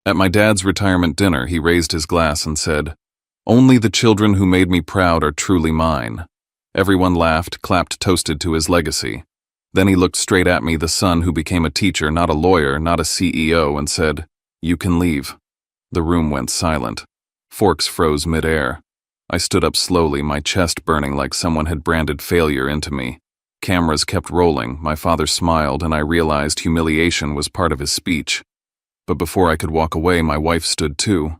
At my dad's retirement dinner, he raised his glass and said, "Only the children who made me proud are truly mine." Everyone laughed, clapped, toasted to his legacy. Then he looked straight at me, the son who became a teacher, not a lawyer, not a CEO, and said, "You can leave." The room went silent. Forks froze mid-air. I stood up slowly, my chest burning like someone had branded failure into me. Cameras kept rolling, my father smiled, and I realized humiliation was part of his speech. But before I could walk away, my wife stood too.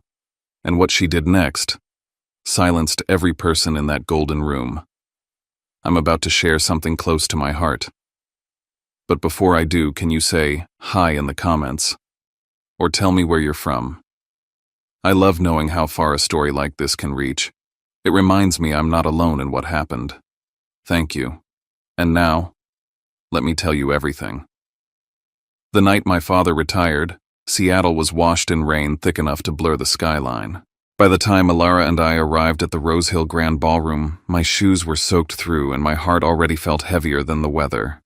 And what she did next silenced every person in that golden room. I'm about to share something close to my heart. But before I do, can you say hi in the comments? Or tell me where you're from? I love knowing how far a story like this can reach. It reminds me I'm not alone in what happened. Thank you. And now, let me tell you everything. The night my father retired, Seattle was washed in rain thick enough to blur the skyline. By the time Alara and I arrived at the Rose Hill Grand Ballroom, my shoes were soaked through and my heart already felt heavier than the weather.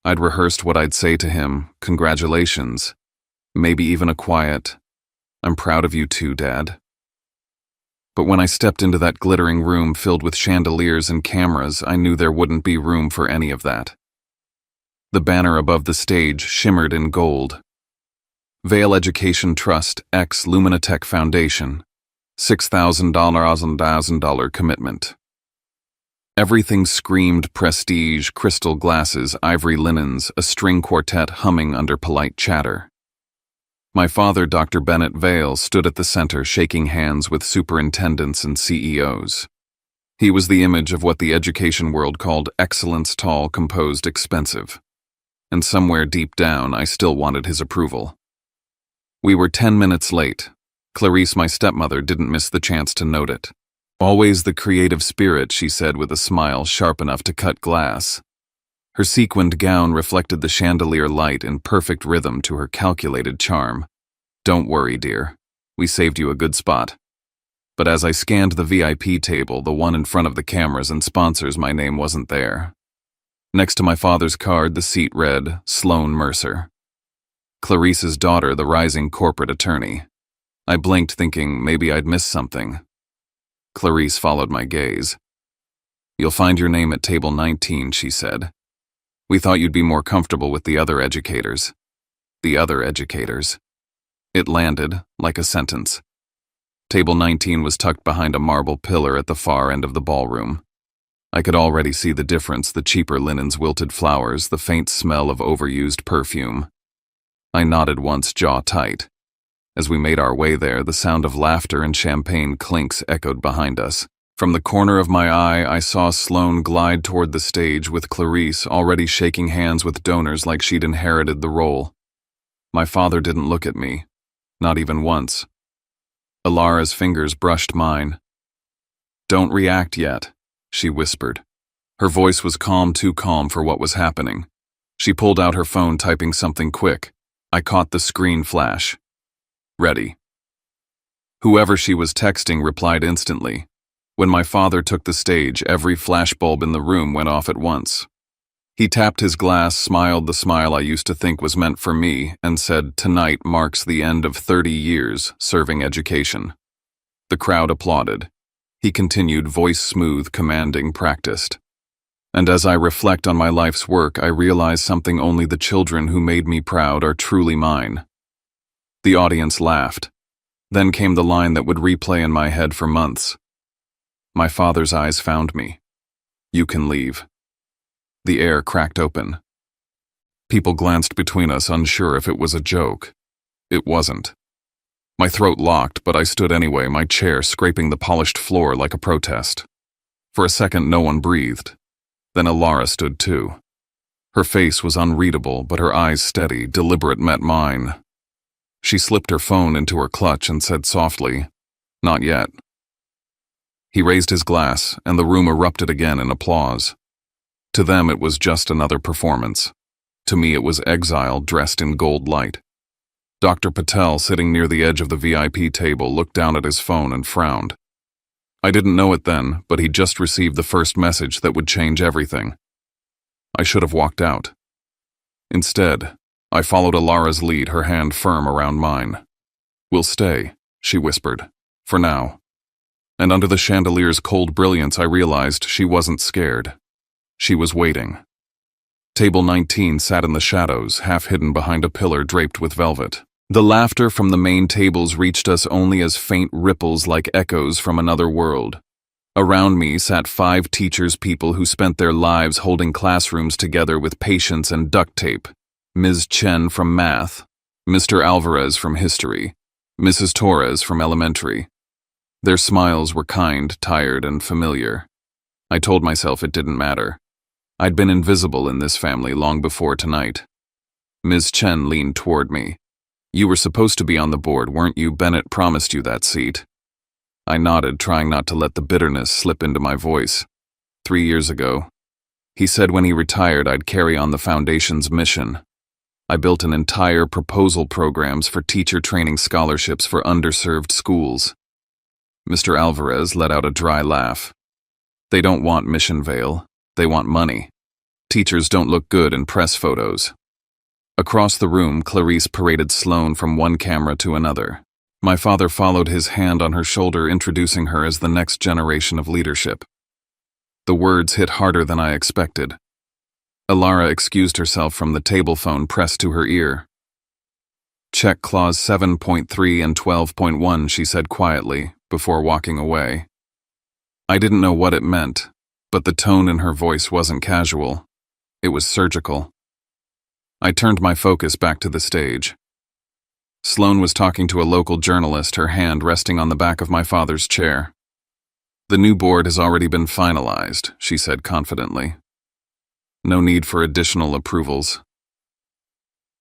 I'd rehearsed what I'd say to him, congratulations, maybe even a quiet, "I'm proud of you too, Dad." But when I stepped into that glittering room filled with chandeliers and cameras, I knew there wouldn't be room for any of that. The banner above the stage shimmered in gold. Vail Education Trust, ex Luminatech Foundation, $6,000 commitment. Everything screamed prestige, crystal glasses, ivory linens, a string quartet humming under polite chatter. My father, Dr. Bennett Vail, stood at the center shaking hands with superintendents and CEOs. He was the image of what the education world called excellence, tall, composed, expensive. And somewhere deep down, I still wanted his approval. We were 10 minutes late. Clarice, my stepmother, didn't miss the chance to note it. "Always the creative spirit," she said with a smile sharp enough to cut glass. Her sequined gown reflected the chandelier light in perfect rhythm to her calculated charm. "Don't worry, dear. We saved you a good spot." But as I scanned the VIP table, the one in front of the cameras and sponsors, my name wasn't there. Next to my father's card, the seat read, Sloan Mercer. Clarice's daughter, the rising corporate attorney. I blinked, thinking maybe I'd missed something. Clarice followed my gaze. "You'll find your name at table 19, she said. "We thought you'd be more comfortable with the other educators." The other educators. It landed, like a sentence. Table 19 was tucked behind a marble pillar at the far end of the ballroom. I could already see the difference, the cheaper linens, wilted flowers, the faint smell of overused perfume. I nodded once, jaw tight. As we made our way there, the sound of laughter and champagne clinks echoed behind us. From the corner of my eye, I saw Sloan glide toward the stage with Clarice already shaking hands with donors like she'd inherited the role. My father didn't look at me, not even once. Alara's fingers brushed mine. "Don't react yet," she whispered. Her voice was calm, too calm for what was happening. She pulled out her phone, typing something quick. I caught the screen flash. "Ready." Whoever she was texting replied instantly. When my father took the stage, every flashbulb in the room went off at once. He tapped his glass, smiled the smile I used to think was meant for me, and said, "Tonight marks the end of 30 years serving education." The crowd applauded. He continued, voice smooth, commanding, practiced. And as I reflect on my life's work, I realize something only the children who made me proud are truly mine. The audience laughed. Then came the line that would replay in my head for months. My father's eyes found me. "You can leave." The air cracked open. People glanced between us, unsure if it was a joke. It wasn't. My throat locked, but I stood anyway, my chair scraping the polished floor like a protest. For a second, no one breathed. Then Alara stood too. Her face was unreadable, but her eyes steady, deliberate, met mine. She slipped her phone into her clutch and said softly, "Not yet." He raised his glass, and the room erupted again in applause. To them it was just another performance. To me it was exile dressed in gold light. Dr. Patel, sitting near the edge of the VIP table, looked down at his phone and frowned. I didn't know it then, but he'd just received the first message that would change everything. I should have walked out. Instead, I followed Alara's lead, her hand firm around mine. "We'll stay," she whispered. "For now." And under the chandelier's cold brilliance I realized she wasn't scared. She was waiting. Table 19 sat in the shadows, half hidden behind a pillar draped with velvet. The laughter from the main tables reached us only as faint ripples like echoes from another world. Around me sat 5 teachers, people who spent their lives holding classrooms together with patience and duct tape. Ms. Chen from math, Mr. Alvarez from history, Mrs. Torres from elementary. Their smiles were kind, tired, and familiar. I told myself it didn't matter. I'd been invisible in this family long before tonight. Ms. Chen leaned toward me. "You were supposed to be on the board, weren't you? Bennett promised you that seat." I nodded, trying not to let the bitterness slip into my voice. 3 years ago, he said when he retired I'd carry on the foundation's mission. I built an entire proposal programs for teacher training scholarships for underserved schools. Mr. Alvarez let out a dry laugh. "They don't want mission veil. They want money. Teachers don't look good in press photos." Across the room, Clarice paraded Sloane from one camera to another. My father followed his hand on her shoulder, introducing her as the next generation of leadership. The words hit harder than I expected. Ilara excused herself from the table phone pressed to her ear. "Check clause 7.3 and 12.1, she said quietly, before walking away. I didn't know what it meant, but the tone in her voice wasn't casual. It was surgical. I turned my focus back to the stage. Sloane was talking to a local journalist, her hand resting on the back of my father's chair. "The new board has already been finalized," she said confidently. "No need for additional approvals."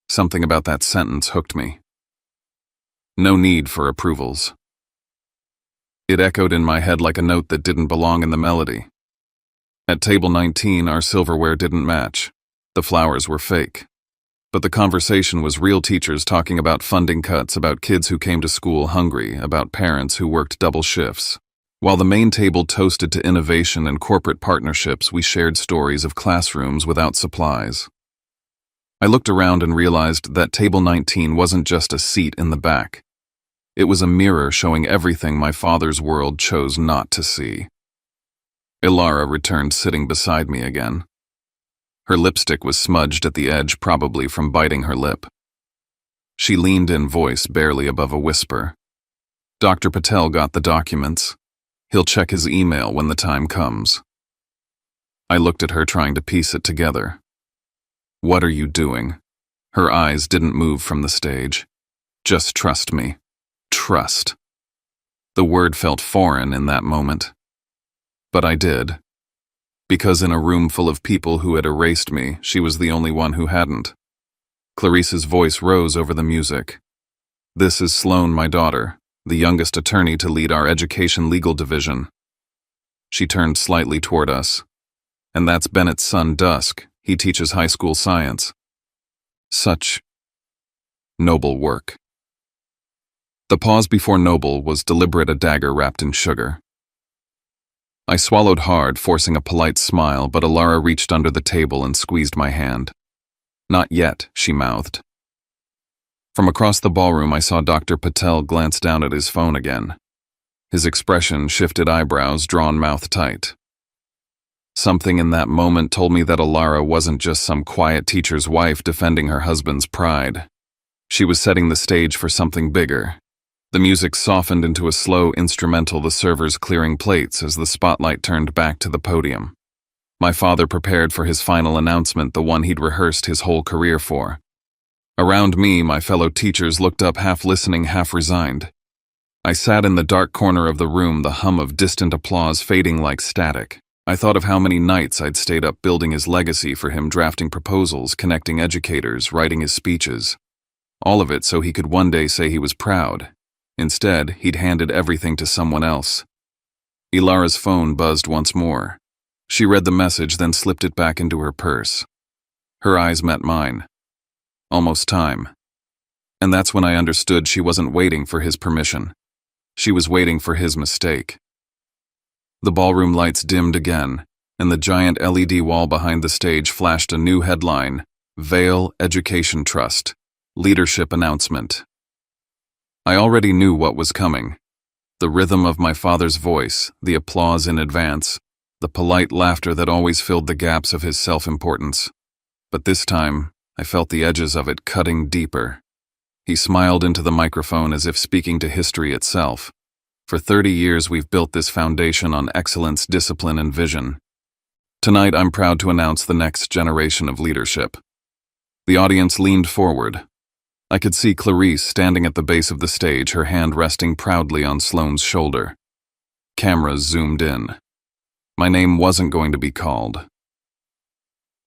Something about that sentence hooked me. No need for approvals. It echoed in my head like a note that didn't belong in the melody. At table 19, our silverware didn't match. The flowers were fake. But the conversation was real, teachers talking about funding cuts, about kids who came to school hungry, about parents who worked double shifts. While the main table toasted to innovation and corporate partnerships, we shared stories of classrooms without supplies. I looked around and realized that table 19 wasn't just a seat in the back. It was a mirror showing everything my father's world chose not to see. Ilara returned, sitting beside me again. Her lipstick was smudged at the edge, probably from biting her lip. She leaned in, voice barely above a whisper. "Dr. Patel got the documents. He'll check his email when the time comes." I looked at her, trying to piece it together. "What are you doing?" Her eyes didn't move from the stage. "Just trust me." Trust. The word felt foreign in that moment. But I did. Because in a room full of people who had erased me, she was the only one who hadn't. Clarice's voice rose over the music. "This is Sloane, my daughter, the youngest attorney to lead our education legal division." She turned slightly toward us. "And that's Bennett's son, Dusk. He teaches high school science." Such noble work. The pause before noble was deliberate, a dagger wrapped in sugar. I swallowed hard, forcing a polite smile, but Ilara reached under the table and squeezed my hand. "Not yet," she mouthed. From across the ballroom, I saw Dr. Patel glance down at his phone again. His expression shifted, eyebrows drawn, mouth tight. Something in that moment told me that Ilara wasn't just some quiet teacher's wife defending her husband's pride. She was setting the stage for something bigger. The music softened into a slow instrumental, the servers clearing plates as the spotlight turned back to the podium. My father prepared for his final announcement, the one he'd rehearsed his whole career for. Around me, my fellow teachers looked up, half listening, half resigned. I sat in the dark corner of the room, the hum of distant applause fading like static. I thought of how many nights I'd stayed up building his legacy for him, drafting proposals, connecting educators, writing his speeches. All of it so he could one day say he was proud. Instead, he'd handed everything to someone else. Ilara's phone buzzed once more. She read the message, then slipped it back into her purse. Her eyes met mine. Almost time. And that's when I understood she wasn't waiting for his permission. She was waiting for his mistake. The ballroom lights dimmed again, and the giant LED wall behind the stage flashed a new headline: Vail Education Trust. Leadership Announcement. I already knew what was coming. The rhythm of my father's voice, the applause in advance, the polite laughter that always filled the gaps of his self-importance. But this time, I felt the edges of it cutting deeper. He smiled into the microphone as if speaking to history itself. For 30 years, we've built this foundation on excellence, discipline, and vision. Tonight, I'm proud to announce the next generation of leadership. The audience leaned forward. I could see Clarice standing at the base of the stage, her hand resting proudly on Sloane's shoulder. Cameras zoomed in. My name wasn't going to be called.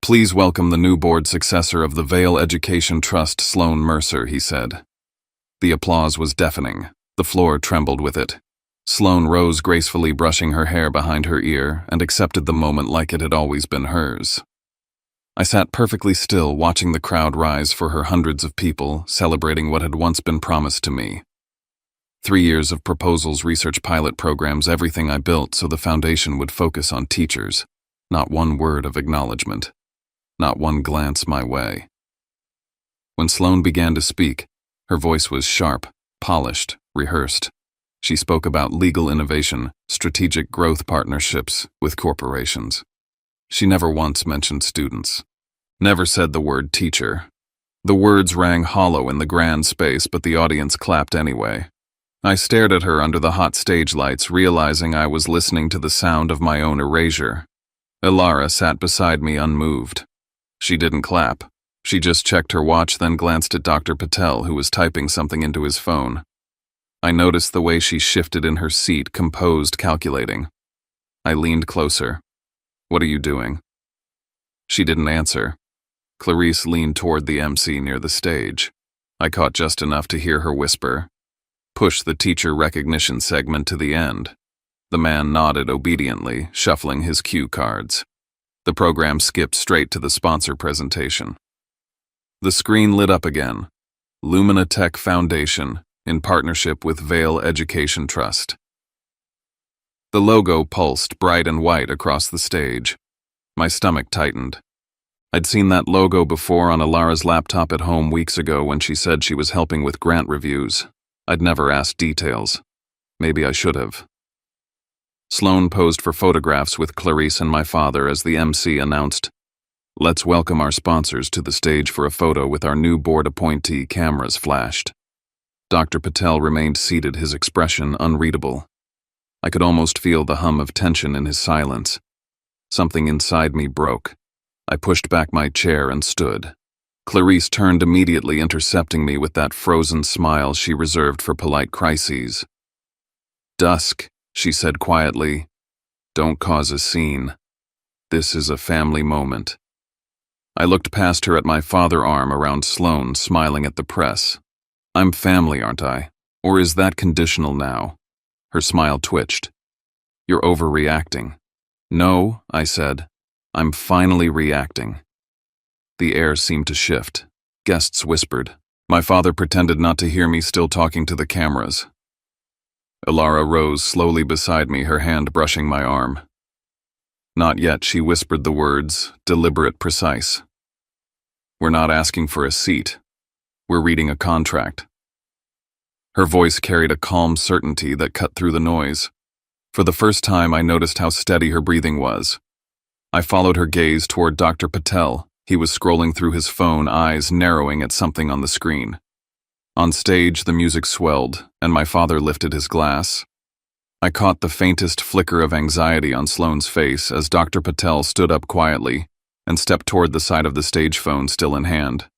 "Please welcome the new board successor of the Vail Education Trust, Sloane Mercer," he said. The applause was deafening. The floor trembled with it. Sloane rose gracefully, brushing her hair behind her ear, and accepted the moment like it had always been hers. I sat perfectly still, watching the crowd rise for her hundreds of people, celebrating what had once been promised to me. 3 years of proposals, research, pilot programs, everything I built so the foundation would focus on teachers. Not one word of acknowledgement. Not one glance my way. When Sloane began to speak, her voice was sharp, polished, rehearsed. She spoke about legal innovation, strategic growth partnerships with corporations. She never once mentioned students. Never said the word teacher. The words rang hollow in the grand space, but the audience clapped anyway. I stared at her under the hot stage lights, realizing I was listening to the sound of my own erasure. Ilara sat beside me unmoved. She didn't clap. She just checked her watch, then glanced at Dr. Patel, who was typing something into his phone. I noticed the way she shifted in her seat, composed, calculating. I leaned closer. "What are you doing?" She didn't answer. Clarice leaned toward the MC near the stage. I caught just enough to hear her whisper, "Push the teacher recognition segment to the end." The man nodded obediently, shuffling his cue cards. The program skipped straight to the sponsor presentation. The screen lit up again. Lumina Tech Foundation, in partnership with Vail Education Trust. The logo pulsed bright and white across the stage. My stomach tightened. I'd seen that logo before on Ilara's laptop at home weeks ago when she said she was helping with grant reviews. I'd never asked details. Maybe I should have. Sloane posed for photographs with Clarice and my father as the MC announced, "Let's welcome our sponsors to the stage for a photo with our new board appointee." Cameras flashed. Dr. Patel remained seated, his expression unreadable. I could almost feel the hum of tension in his silence. Something inside me broke. I pushed back my chair and stood. Clarice turned immediately, intercepting me with that frozen smile she reserved for polite crises. "Dusk," she said quietly. "Don't cause a scene. This is a family moment." I looked past her at my father, arm around Sloane, smiling at the press. "I'm family, aren't I? Or is that conditional now?" Her smile twitched. "You're overreacting." "No," I said. "I'm finally reacting." The air seemed to shift. Guests whispered. My father pretended not to hear me, still talking to the cameras. Ilara rose slowly beside me, her hand brushing my arm. "Not yet," she whispered the words, deliberate, precise. "We're not asking for a seat. We're reading a contract." Her voice carried a calm certainty that cut through the noise. For the first time, I noticed how steady her breathing was. I followed her gaze toward Dr. Patel. He was scrolling through his phone, eyes narrowing at something on the screen. On stage, the music swelled, and my father lifted his glass. I caught the faintest flicker of anxiety on Sloane's face as Dr. Patel stood up quietly and stepped toward the side of the stage, phone still in hand.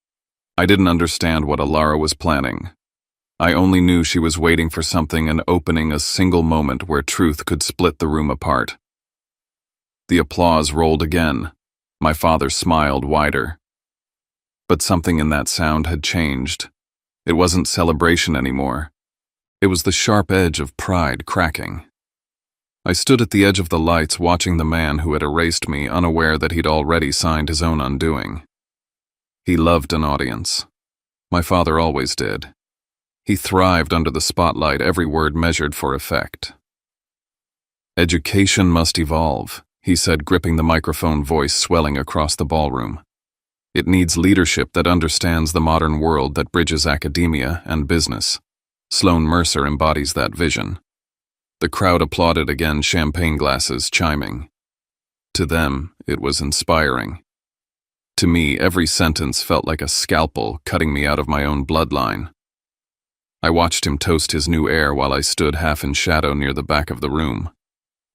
I didn't understand what Ilara was planning. I only knew she was waiting for something and opening a single moment where truth could split the room apart. The applause rolled again. My father smiled wider. But something in that sound had changed. It wasn't celebration anymore. It was the sharp edge of pride cracking. I stood at the edge of the lights, watching the man who had erased me, unaware that he'd already signed his own undoing. He loved an audience. My father always did. He thrived under the spotlight, every word measured for effect. "Education must evolve," he said, gripping the microphone, voice swelling across the ballroom. "It needs leadership that understands the modern world, that bridges academia and business. Sloane Mercer embodies that vision. The crowd applauded again, champagne glasses chiming. To them, it was inspiring. To me, every sentence felt like a scalpel cutting me out of my own bloodline. I watched him toast his new heir while I stood half in shadow near the back of the room.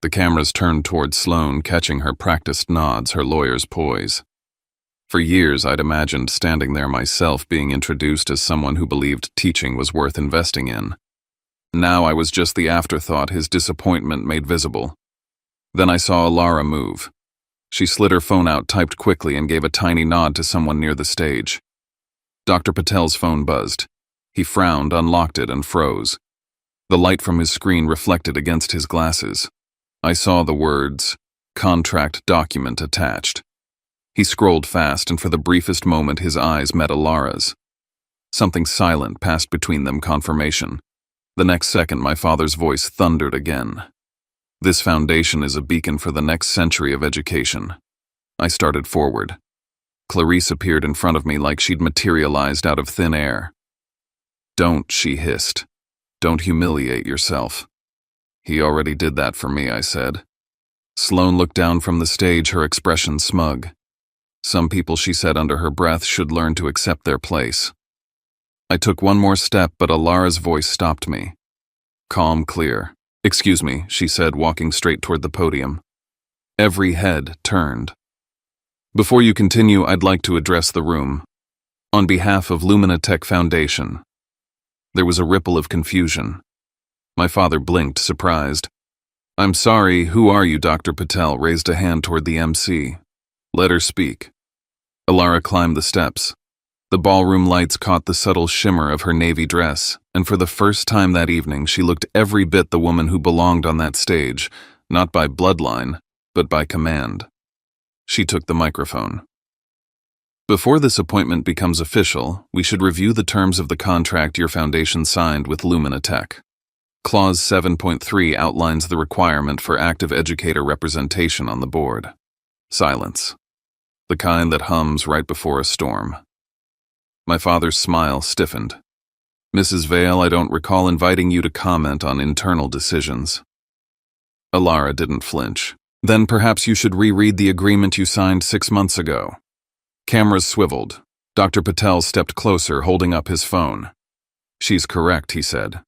The cameras turned toward Sloane, catching her practiced nods, her lawyer's poise. For years, I'd imagined standing there myself, being introduced as someone who believed teaching was worth investing in. Now I was just the afterthought his disappointment made visible. Then I saw Alara move. She slid her phone out, typed quickly, and gave a tiny nod to someone near the stage. Dr. Patel's phone buzzed. He frowned, unlocked it, and froze. The light from his screen reflected against his glasses. I saw the words, "Contract document attached." He scrolled fast, and for the briefest moment his eyes met Alara's. Something silent passed between them, confirmation. The next second my father's voice thundered again. "This foundation is a beacon for the next century of education." I started forward. Clarice appeared in front of me like she'd materialized out of thin air. "Don't," she hissed. "Don't humiliate yourself." "He already did that for me," I said. Sloane looked down from the stage, her expression smug. "Some people," she said under her breath, "should learn to accept their place." I took one more step, but Alara's voice stopped me. Calm, clear. "Excuse me," she said, walking straight toward the podium. Every head turned. "Before you continue, I'd like to address the room. On behalf of Luminatech Foundation." There was a ripple of confusion. My father blinked, surprised. "I'm sorry, who are you?" Dr. Patel raised a hand toward the MC. "Let her speak." Alara climbed the steps. The ballroom lights caught the subtle shimmer of her navy dress, and for the first time that evening she looked every bit the woman who belonged on that stage, not by bloodline, but by command. She took the microphone. "Before this appointment becomes official, we should review the terms of the contract your foundation signed with Luminatech. Clause 7.3 outlines the requirement for active educator representation on the board." Silence. The kind that hums right before a storm. My father's smile stiffened. "Mrs. Vale, I don't recall inviting you to comment on internal decisions." Alara didn't flinch. "Then perhaps you should reread the agreement you signed 6 months ago." Cameras swiveled. Dr. Patel stepped closer, holding up his phone. "She's correct," he said.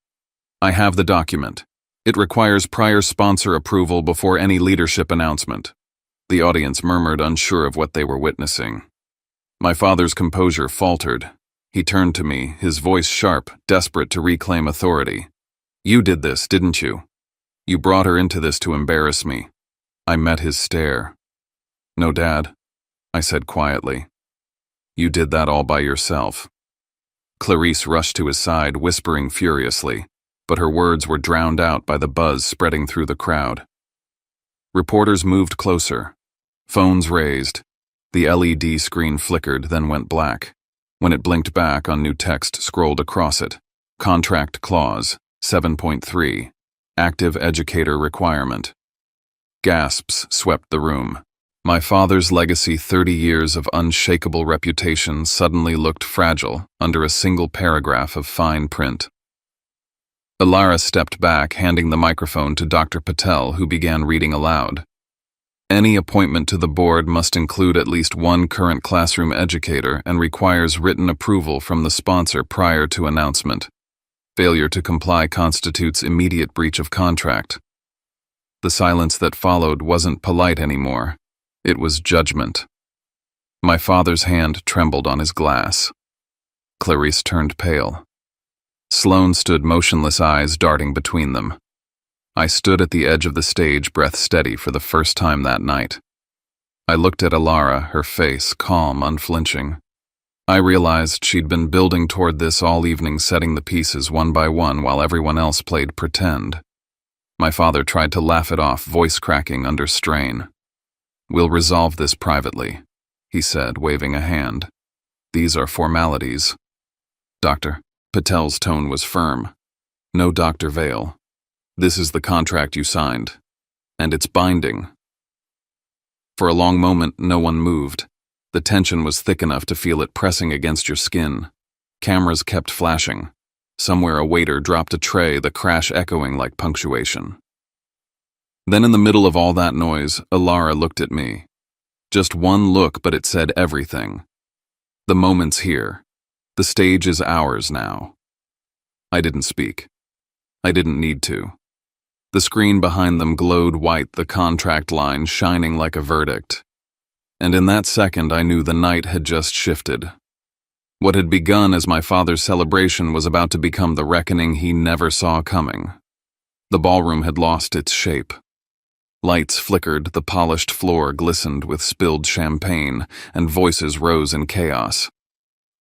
"I have the document. It requires prior sponsor approval before any leadership announcement." The audience murmured, unsure of what they were witnessing. My father's composure faltered. He turned to me, his voice sharp, desperate to reclaim authority. "You did this, didn't you? You brought her into this to embarrass me." I met his stare. "No, Dad," I said quietly. "You did that all by yourself." Clarice rushed to his side, whispering furiously, but her words were drowned out by the buzz spreading through the crowd. Reporters moved closer. Phones raised. The LED screen flickered, then went black. When it blinked back, a new text scrolled across it. Contract Clause 7.3. Active Educator Requirement. Gasps swept the room. My father's legacy, 30 years of unshakable reputation, suddenly looked fragile under a single paragraph of fine print. Alara stepped back, handing the microphone to Dr. Patel, who began reading aloud. "Any appointment to the board must include at least one current classroom educator and requires written approval from the sponsor prior to announcement. Failure to comply constitutes immediate breach of contract." The silence that followed wasn't polite anymore. It was judgment. My father's hand trembled on his glass. Clarice turned pale. Sloane stood motionless, eyes darting between them. I stood at the edge of the stage, breath steady for the first time that night. I looked at Alara, her face calm, unflinching. I realized she'd been building toward this all evening, setting the pieces one by one while everyone else played pretend. My father tried to laugh it off, voice cracking under strain. "We'll resolve this privately," he said, waving a hand. "These are formalities." "Doctor." Patel's tone was firm. "No, Dr. Vale. This is the contract you signed, and it's binding." For a long moment, no one moved. The tension was thick enough to feel it pressing against your skin. Cameras kept flashing. Somewhere a waiter dropped a tray, the crash echoing like punctuation. Then in the middle of all that noise, Alara looked at me. Just one look, but it said everything. The moment's here. The stage is ours now. I didn't speak. I didn't need to. The screen behind them glowed white, the contract line shining like a verdict. And in that second, I knew the night had just shifted. What had begun as my father's celebration was about to become the reckoning he never saw coming. The ballroom had lost its shape. Lights flickered, the polished floor glistened with spilled champagne, and voices rose in chaos.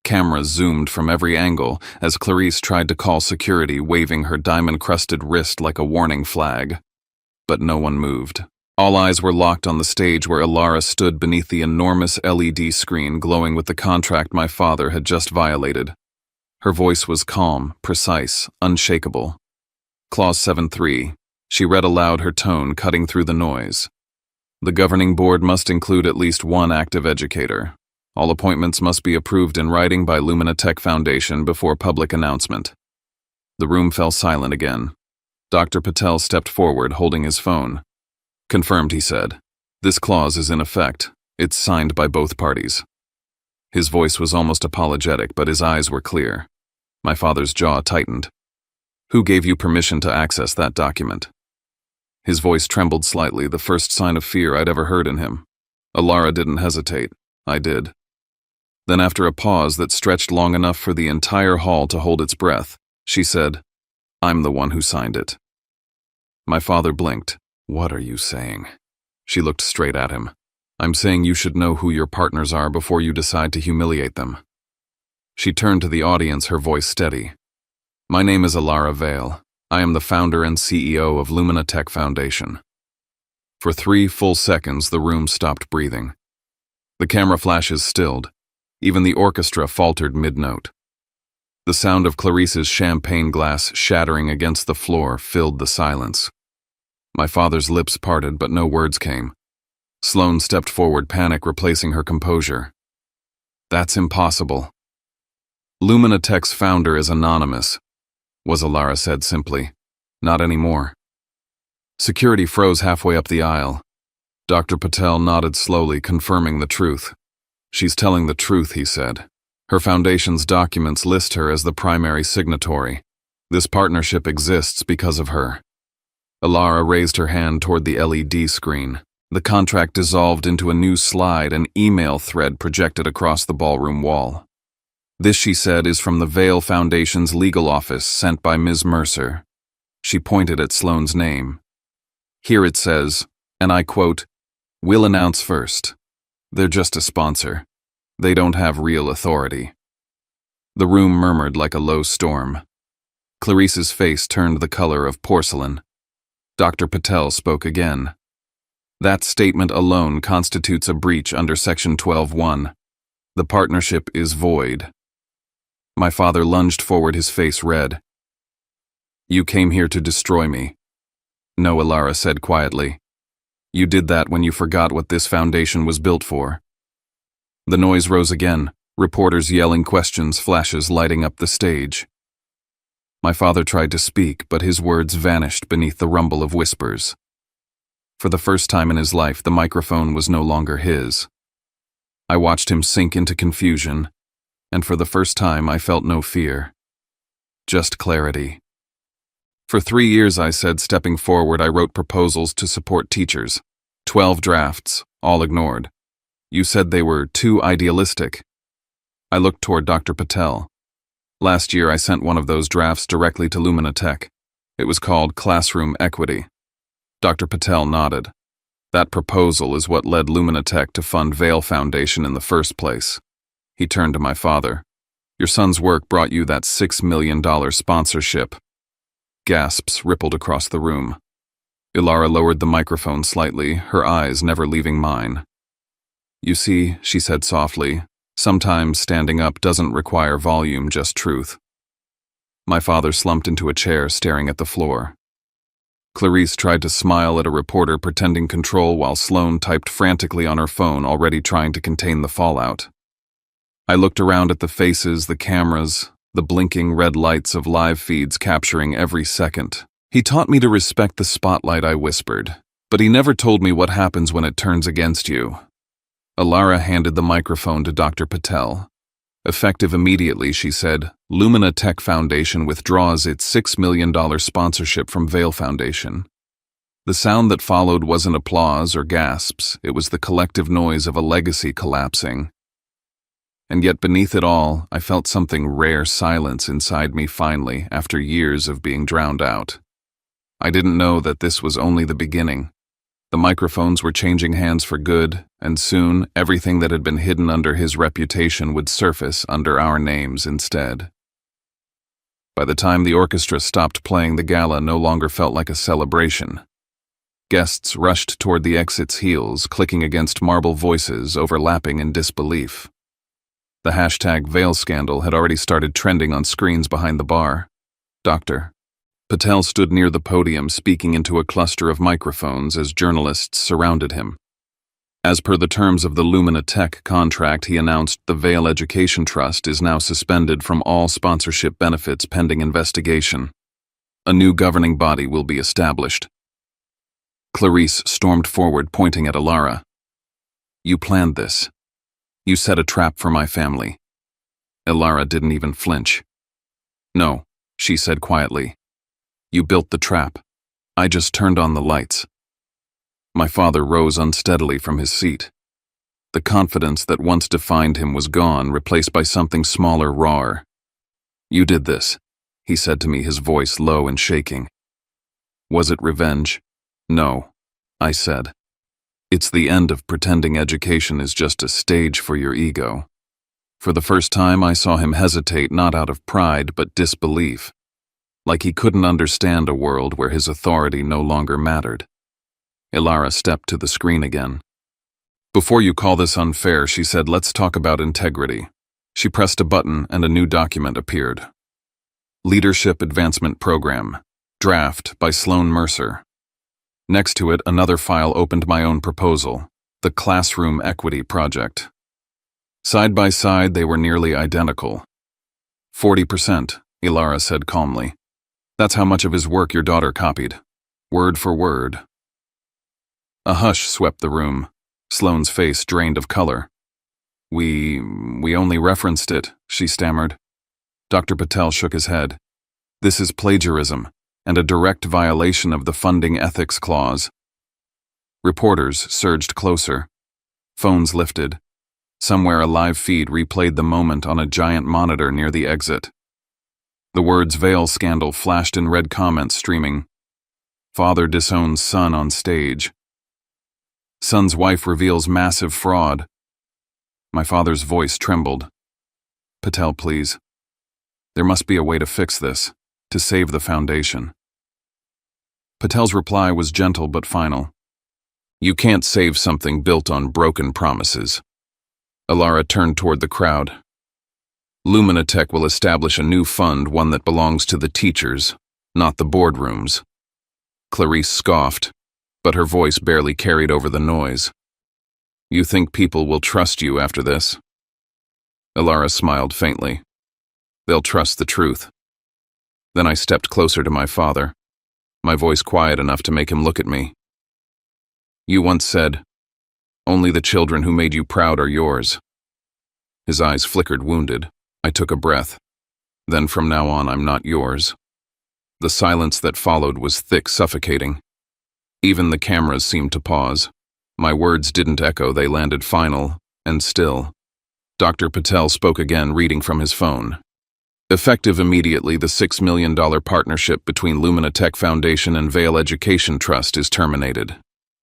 Cameras zoomed from every angle as Clarice tried to call security, waving her diamond-crusted wrist like a warning flag. But no one moved. All eyes were locked on the stage where Alara stood beneath the enormous LED screen glowing with the contract my father had just violated. Her voice was calm, precise, unshakable. Clause 7.3. She read aloud, her tone cutting through the noise. The governing board must include at least one active educator. All appointments must be approved in writing by Lumina Tech Foundation before public announcement. The room fell silent again. Dr. Patel stepped forward, holding his phone. Confirmed, he said. This clause is in effect. It's signed by both parties. His voice was almost apologetic, but his eyes were clear. My father's jaw tightened. Who gave you permission to access that document? His voice trembled slightly, the first sign of fear I'd ever heard in him. Alara didn't hesitate. I did. Then after a pause that stretched long enough for the entire hall to hold its breath, she said, I'm the one who signed it. My father blinked. What are you saying? She looked straight at him. I'm saying you should know who your partners are before you decide to humiliate them. She turned to the audience, her voice steady. My name is Alara Vale. I am the founder and CEO of Lumina Tech Foundation. For 3 full seconds, the room stopped breathing. The camera flashes stilled. Even the orchestra faltered mid-note. The sound of Clarice's champagne glass shattering against the floor filled the silence. My father's lips parted, but no words came. Sloane stepped forward, panic replacing her composure. That's impossible. Lumina Tech's founder is anonymous, was Alara said simply. Not anymore. Security froze halfway up the aisle. Dr. Patel nodded slowly, confirming the truth. She's telling the truth, he said. Her foundation's documents list her as the primary signatory. This partnership exists because of her. Alara raised her hand toward the LED screen. The contract dissolved into a new slide, an email thread projected across the ballroom wall. This, she said, is from the Vale Foundation's legal office, sent by Ms. Mercer. She pointed at Sloane's name. Here it says, and I quote, "We'll announce first. They're just a sponsor. They don't have real authority." The room murmured like a low storm. Clarice's face turned the color of porcelain. Dr. Patel spoke again. That statement alone constitutes a breach under Section 12(1). The partnership is void. My father lunged forward, his face red. You came here to destroy me. No, Alara said quietly. You did that when you forgot what this foundation was built for. The noise rose again, reporters yelling questions, flashes lighting up the stage. My father tried to speak, but his words vanished beneath the rumble of whispers. For the first time in his life, the microphone was no longer his. I watched him sink into confusion, and for the first time I felt no fear. Just clarity. For 3 years, I said, stepping forward, I wrote proposals to support teachers. 12 drafts, all ignored. You said they were too idealistic. I looked toward Dr. Patel. Last year, I sent one of those drafts directly to Lumina Tech. It was called Classroom Equity. Dr. Patel nodded. That proposal is what led Lumina Tech to fund Vale Foundation in the first place. He turned to my father. Your son's work brought you that $6 million sponsorship. Gasps rippled across the room. Alara lowered the microphone slightly, her eyes never leaving mine. You see, she said softly, sometimes standing up doesn't require volume, just truth. My father slumped into a chair, staring at the floor. Clarice tried to smile at a reporter pretending control while Sloane typed frantically on her phone, already trying to contain the fallout. I looked around at the faces, the cameras, the blinking red lights of live feeds capturing every second. He taught me to respect the spotlight, I whispered, but he never told me what happens when it turns against you. Alara handed the microphone to Dr. Patel. Effective immediately, she said, Lumina Tech Foundation withdraws its $6 million sponsorship from Vail Foundation. The sound that followed wasn't applause or gasps, it was the collective noise of a legacy collapsing. And yet beneath it all, I felt something rare silence inside me finally, after years of being drowned out. I didn't know that this was only the beginning. The microphones were changing hands for good, and soon everything that had been hidden under his reputation would surface under our names instead. By the time the orchestra stopped playing, the gala no longer felt like a celebration. Guests rushed toward the exit's heels, clicking against marble voices, overlapping in disbelief. The hashtag Vail scandal had already started trending on screens behind the bar. Dr. Patel stood near the podium speaking into a cluster of microphones as journalists surrounded him. As per the terms of the Lumina Tech contract, he announced the Vail Education Trust is now suspended from all sponsorship benefits pending investigation. A new governing body will be established. Clarice stormed forward, pointing at Alara. You planned this. You set a trap for my family. Alara didn't even flinch. No, she said quietly. You built the trap. I just turned on the lights. My father rose unsteadily from his seat. The confidence that once defined him was gone, replaced by something smaller, rawer. You did this, he said to me, his voice low and shaking. Was it revenge? No, I said. It's the end of pretending education is just a stage for your ego. For the first time, I saw him hesitate, not out of pride, but disbelief. Like he couldn't understand a world where his authority no longer mattered. Alara stepped to the screen again. Before you call this unfair, she said, let's talk about integrity. She pressed a button and a new document appeared. Leadership Advancement Program. Draft by Sloan Mercer. Next to it, another file opened my own proposal, the Classroom Equity Project. Side by side, they were nearly identical. 40%, Alara said calmly. That's how much of his work your daughter copied. Word for word. A hush swept the room. Sloane's face drained of color. We only referenced it, she stammered. Dr. Patel shook his head. This is plagiarism, and a direct violation of the funding ethics clause. Reporters surged closer. Phones lifted. Somewhere a live feed replayed the moment on a giant monitor near the exit. The words Vail scandal flashed in red comments streaming. Father disowns son on stage. Son's wife reveals massive fraud. My father's voice trembled. Patel, please. There must be a way to fix this, to save the foundation. Patel's reply was gentle but final. You can't save something built on broken promises. Alara turned toward the crowd. Lumina Tech will establish a new fund, one that belongs to the teachers, not the boardrooms. Clarice scoffed, but her voice barely carried over the noise. You think people will trust you after this? Alara smiled faintly. They'll trust the truth. Then I stepped closer to my father, my voice quiet enough to make him look at me. You once said, only the children who made you proud are yours. His eyes flickered, wounded. I took a breath. Then from now on, I'm not yours. The silence that followed was thick, suffocating. Even the cameras seemed to pause. My words didn't echo, they landed final, and still. Dr. Patel spoke again, reading from his phone. Effective immediately, the $6 million partnership between Lumina Tech Foundation and Vail Education Trust is terminated.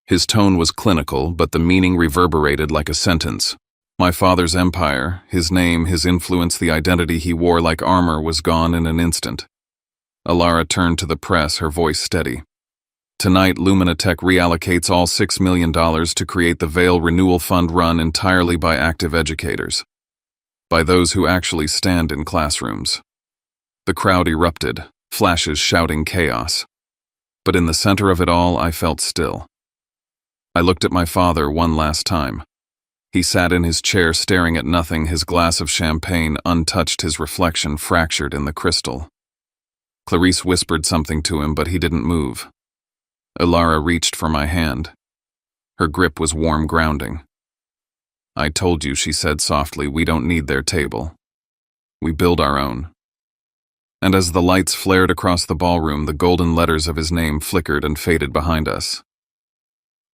His tone was clinical, but the meaning reverberated like a sentence. My father's empire, his name, his influence, the identity he wore like armor was gone in an instant. Alara turned to the press, her voice steady. Tonight, Lumina Tech reallocates all $6 million to create the Vail Renewal Fund run entirely by active educators. By those who actually stand in classrooms. The crowd erupted, flashes shouting chaos. But in the center of it all, I felt still. I looked at my father one last time. He sat in his chair staring at nothing, his glass of champagne untouched, his reflection fractured in the crystal. Clarice whispered something to him, but he didn't move. Ilara reached for my hand. Her grip was warm grounding. "I told you," she said softly, "we don't need their table. We build our own." And as the lights flared across the ballroom, the golden letters of his name flickered and faded behind us.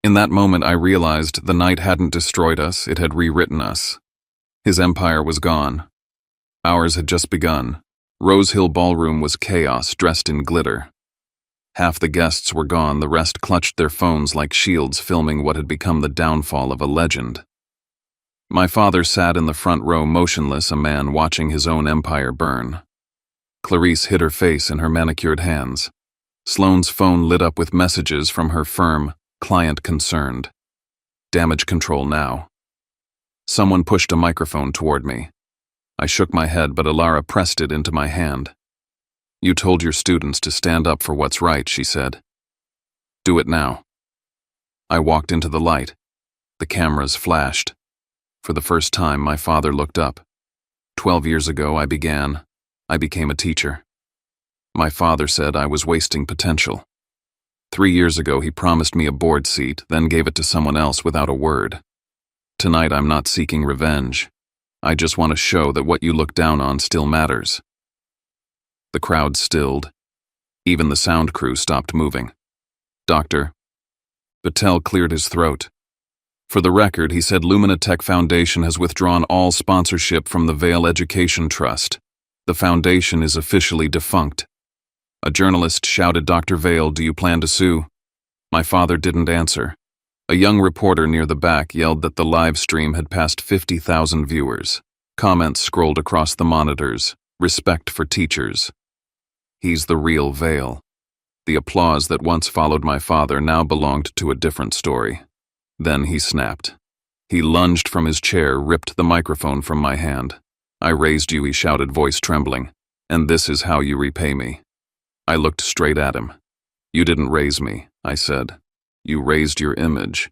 In that moment, I realized the night hadn't destroyed us, it had rewritten us. His empire was gone. Ours had just begun. Rose Hill Ballroom was chaos dressed in glitter. Half the guests were gone, the rest clutched their phones like shields, filming what had become the downfall of a legend. My father sat in the front row motionless, a man watching his own empire burn. Clarice hid her face in her manicured hands. Sloane's phone lit up with messages from her firm, client concerned. Damage control now. Someone pushed a microphone toward me. I shook my head, but Ilara pressed it into my hand. "You told your students to stand up for what's right," she said. "Do it now." I walked into the light. The cameras flashed. For the first time, my father looked up. 12 years ago, I became a teacher. My father said I was wasting potential. 3 years ago, he promised me a board seat, then gave it to someone else without a word. Tonight, I'm not seeking revenge. I just want to show that what you look down on still matters. The crowd stilled. Even the sound crew stopped moving. "Doctor." Patel cleared his throat. "For the record," he said, "Lumina Tech Foundation has withdrawn all sponsorship from the Vail Education Trust. The foundation is officially defunct." A journalist shouted, "Dr. Vail, do you plan to sue?" My father didn't answer. A young reporter near the back yelled that the live stream had passed 50,000 viewers. Comments scrolled across the monitors. "Respect for teachers." He's the real Vail. The applause that once followed my father now belonged to a different story. Then he snapped. He lunged from his chair, ripped the microphone from my hand. "I raised you," he shouted, voice trembling, "and this is how you repay me." I looked straight at him. "You didn't raise me," I said. "You raised your image.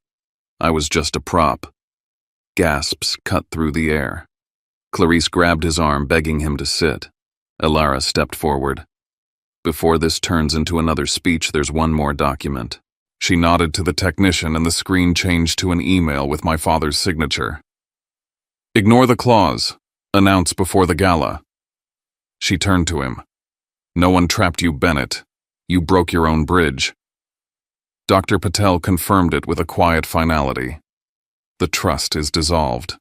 I was just a prop." Gasps cut through the air. Clarice grabbed his arm, begging him to sit. Ilara stepped forward. "Before this turns into another speech, there's one more document." She nodded to the technician, and the screen changed to an email with my father's signature. "Ignore the clause. Announce before the gala." She turned to him. "No one trapped you, Bennett. You broke your own bridge." Dr. Patel confirmed it with a quiet finality. "The trust is dissolved."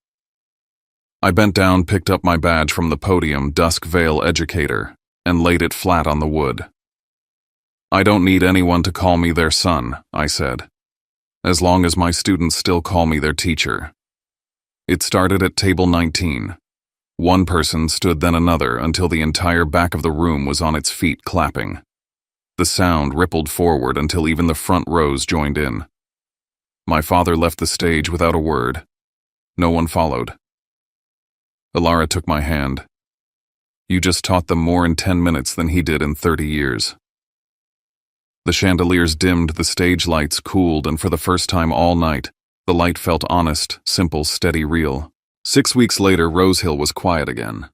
I bent down, picked up my badge from the podium, Dusk Vale Educator, and laid it flat on the wood. "I don't need anyone to call me their son," I said, "as long as my students still call me their teacher." It started at table 19. One person stood, then another, until the entire back of the room was on its feet clapping. The sound rippled forward until even the front rows joined in. My father left the stage without a word. No one followed. Ilara took my hand. "You just taught them more in 10 minutes than he did in 30 years. The chandeliers dimmed, the stage lights cooled, and for the first time all night, the light felt honest, simple, steady, real. 6 weeks later, Rose Hill was quiet again.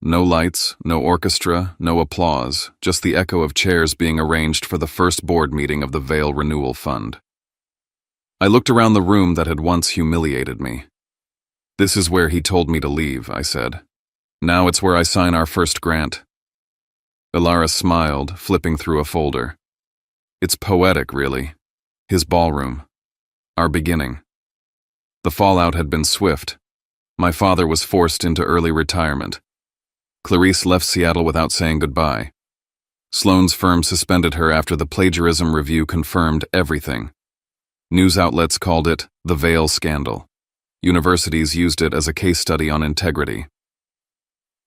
No lights, no orchestra, no applause, just the echo of chairs being arranged for the first board meeting of the Vail Renewal Fund. I looked around the room that had once humiliated me. "This is where he told me to leave," I said. "Now it's where I sign our first grant." Ilara smiled, flipping through a folder. "It's poetic, really. His ballroom. Our beginning." The fallout had been swift. My father was forced into early retirement. Clarice left Seattle without saying goodbye. Sloane's firm suspended her after the plagiarism review confirmed everything. News outlets called it the Vail scandal. Universities used it as a case study on integrity.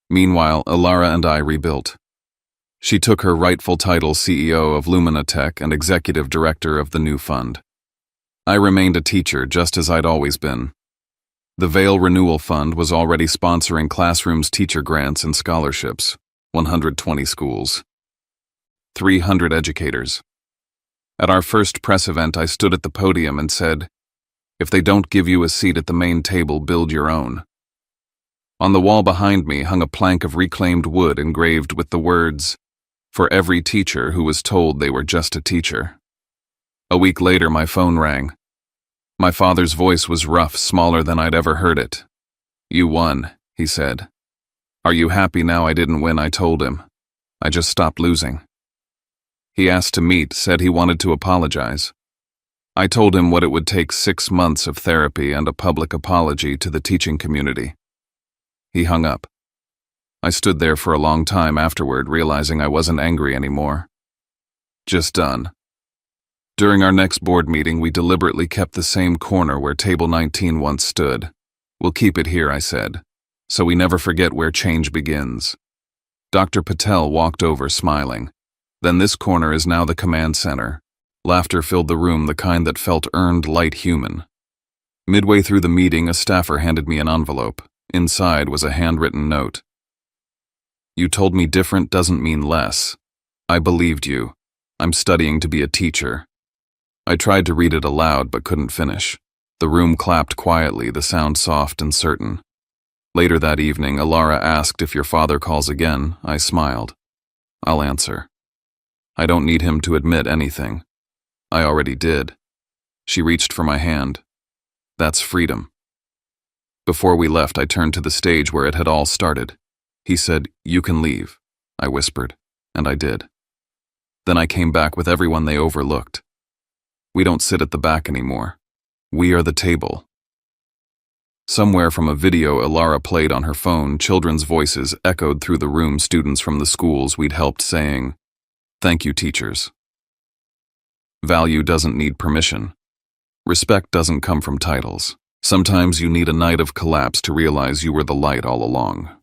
Meanwhile, Ilara and I rebuilt. She took her rightful title CEO of Lumina Tech and executive director of the new fund. I remained a teacher just as I'd always been. The Vail Renewal Fund was already sponsoring classrooms, teacher grants, and scholarships, 120 schools, 300 educators. At our first press event, I stood at the podium and said, If they don't give you a seat at the main table, build your own. On the wall behind me hung a plank of reclaimed wood engraved with the words, "For every teacher who was told they were just a teacher." A week later, my phone rang. My father's voice was rough, smaller than I'd ever heard it. "You won," he said. "Are you happy now?" I didn't win, I told him. I just stopped losing. He asked to meet, said he wanted to apologize. I told him what it would take: 6 months of therapy and a public apology to the teaching community. He hung up. I stood there for a long time afterward, realizing I wasn't angry anymore. Just done. During our next board meeting, we deliberately kept the same corner where table 19 once stood. "We'll keep it here," I said, "so we never forget where change begins." Dr. Patel walked over, smiling. "Then this corner is now the command center." Laughter filled the room, the kind that felt earned, light, human. Midway through the meeting, a staffer handed me an envelope. Inside was a handwritten note. "You told me different doesn't mean less. I believed you. I'm studying to be a teacher." I tried to read it aloud but couldn't finish. The room clapped quietly, the sound soft and certain. Later that evening, Alara asked, "If your father calls again?" I smiled. "I'll answer. I don't need him to admit anything. I already did." She reached for my hand. "That's freedom." Before we left, I turned to the stage where it had all started. He said, "You can leave," I whispered, and I did. Then I came back with everyone they overlooked. We don't sit at the back anymore. We are the table. Somewhere from a video Alara played on her phone, children's voices echoed through the room, students from the schools we'd helped saying, "Thank you, teachers." Value doesn't need permission. Respect doesn't come from titles. Sometimes you need a night of collapse to realize you were the light all along.